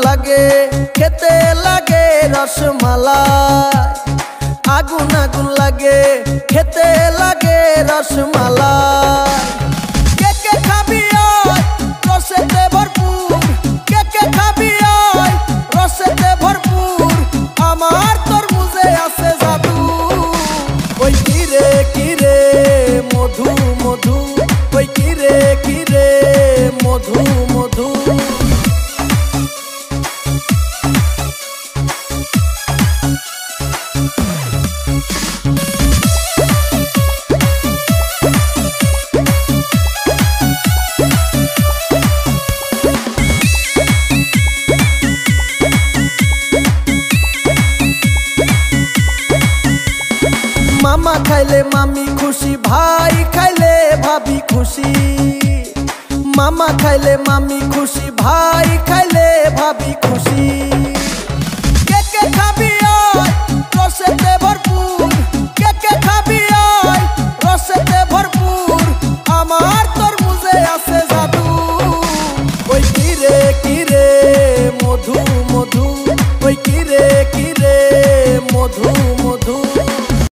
লাগে খেতে লাগে রসমালাই, আগুন আগুন লাগে খেতে লাগে রসমালাই। কে কে খাবি আয় রসেতে ভরপুর, কে কে খাবি আয় রসেতে ভরপুর, আমার তরমুজে আছে জাদু। ওই কিরে কিরে মধু মধু, ওই কিরে কিরে মধু মধু। মামা খাইলে মামি খুশি, ভাই খাইলে ভাবি খুশি। মামা খাইলে মামি খুশি, ভাই খাইলে ভাবি খুশি। কে কে খাবি আয় রসেতে ভরপুর, কে কে খাবি আয় রসেতে ভরপুর, আমার তরমুজে আছে জাদু। ওই কিরে কিরে মধু মধু, ওই কিরে কিরে মধু মধু।